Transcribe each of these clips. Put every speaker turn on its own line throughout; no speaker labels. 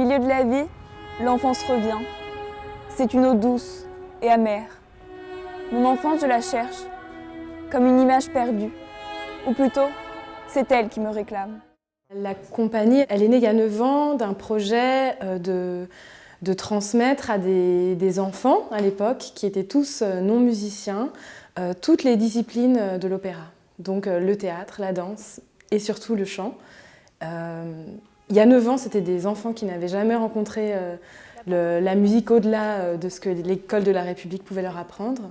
milieu de la vie, l'enfance revient. C'est une eau douce et amère. Mon enfance, je la cherche, comme une image perdue. Ou plutôt, c'est elle qui me réclame.
La compagnie, elle est née il y a 9 ans d'un projet de transmettre à des enfants à l'époque qui étaient tous non musiciens, toutes les disciplines de l'opéra. Donc le théâtre, la danse et surtout le chant. Il y a 9 ans, c'était des enfants qui n'avaient jamais rencontré la musique au-delà de ce que l'école de la République pouvait leur apprendre.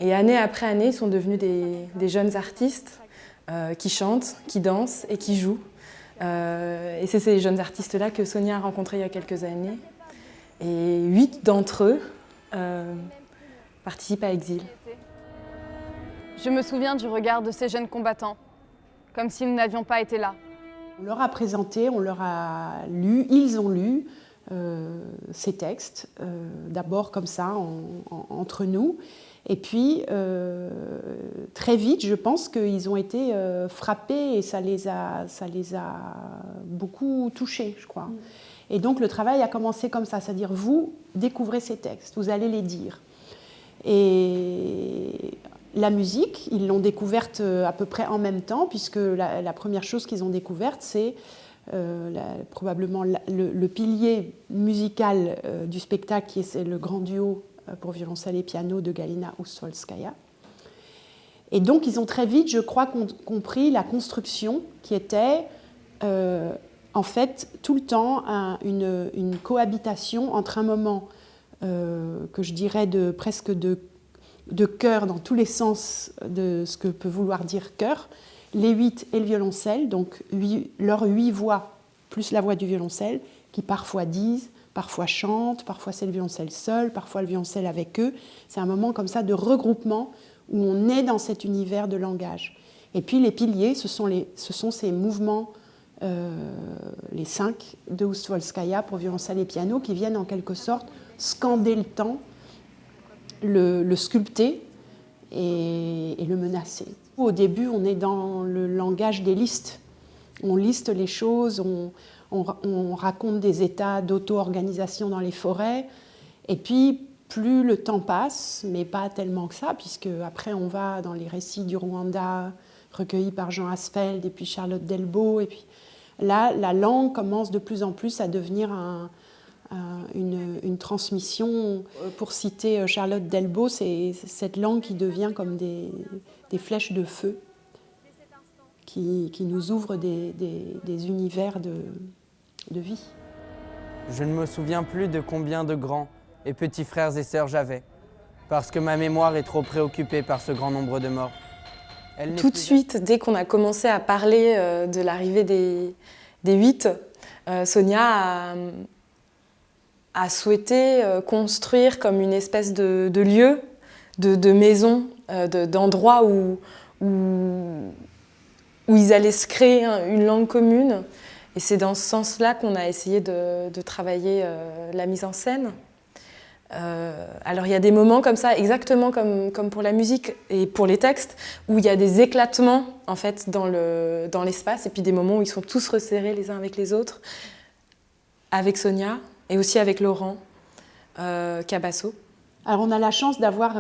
Et année après année, ils sont devenus des jeunes artistes qui chantent, qui dansent et qui jouent. Et c'est ces jeunes artistes-là que Sonia a rencontrés il y a quelques années. Et 8 d'entre eux participent à Exil.
Je me souviens du regard de ces jeunes combattants, comme si nous n'avions pas été là.
On leur a présenté, on leur a lu, ils ont lu ces textes, d'abord comme ça, entre nous. Et puis, très vite, je pense qu'ils ont été frappés et ça les a beaucoup touchés, je crois. Et donc, le travail a commencé comme ça, c'est-à-dire, vous découvrez ces textes, vous allez les dire. Et la musique, ils l'ont découverte à peu près en même temps, puisque la première chose qu'ils ont découverte, c'est probablement le pilier musical du spectacle, qui est le grand duo pour violoncelle et piano de Galina Ustvolskaya. Et donc, ils ont très vite, je crois, compris la construction qui était, en fait, tout le temps une cohabitation entre un moment que je dirais presque de chœur dans tous les sens de ce que peut vouloir dire chœur, les 8 et le violoncelle, donc leurs 8 voix plus la voix du violoncelle, qui parfois disent, parfois chantent, parfois c'est le violoncelle seul, parfois le violoncelle avec eux. C'est un moment comme ça de regroupement où on est dans cet univers de langage. Et puis les piliers, ce sont ces mouvements, les 5 de Ustvolskaya pour violoncelle et piano, qui viennent en quelque sorte scander le temps, le sculpter et le menacer. Au début, on est dans le langage des listes. On liste les choses, on raconte des états d'auto-organisation dans les forêts. Et puis, plus le temps passe, mais pas tellement que ça, puisque après on va dans les récits du Rwanda, recueillis par Jean Asfeld et puis Charlotte Delbo. Et puis là, la langue commence de plus en plus à devenir une transmission. Pour citer Charlotte Delbo, c'est cette langue qui devient comme des flèches de feu qui nous ouvrent des univers de vie.
Je ne me souviens plus de combien de grands et petits frères et sœurs j'avais, parce que ma mémoire est trop préoccupée par ce grand nombre de morts.
Tout de suite, dès qu'on a commencé à parler de l'arrivée des 8, Sonia a souhaité construire comme une espèce de lieu, de maison, d'endroit où ils allaient se créer une langue commune. Et c'est dans ce sens-là qu'on a essayé de travailler la mise en scène. Alors il y a des moments comme ça, exactement comme pour la musique et pour les textes, où il y a des éclatements en fait, dans l'espace, et puis des moments où ils sont tous resserrés les uns avec les autres, avec Sonia et aussi avec Laurent Cabasso.
Alors on a la chance d'avoir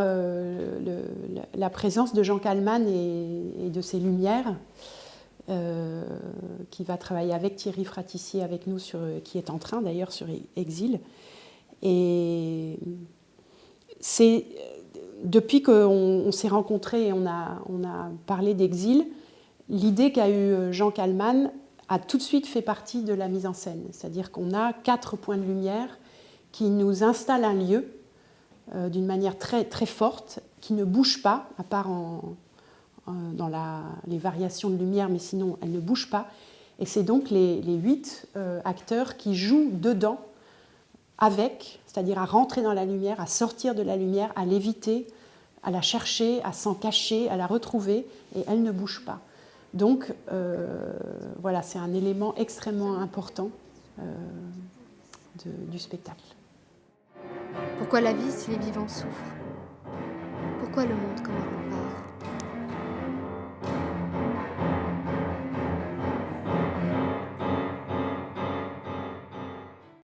la présence de Jean Kallman et de ses lumières, qui va travailler avec Thierry Fratissier avec nous, qui est en train d'ailleurs sur Exil. Et c'est depuis qu'on s'est rencontrés et on a parlé d'Exil, l'idée qu'a eue Jean Kallman a tout de suite fait partie de la mise en scène. C'est-à-dire qu'on a 4 points de lumière qui nous installent un lieu d'une manière très, très forte, qui ne bouge pas, à part dans les variations de lumière, mais sinon elle ne bouge pas. Et c'est donc les 8 acteurs qui jouent dedans, c'est-à-dire à rentrer dans la lumière, à sortir de la lumière, à l'éviter, à la chercher, à s'en cacher, à la retrouver, et elle ne bouge pas. Donc voilà, c'est un élément extrêmement important du spectacle.
Pourquoi la vie si les vivants souffrent? Pourquoi le monde comme un rempart?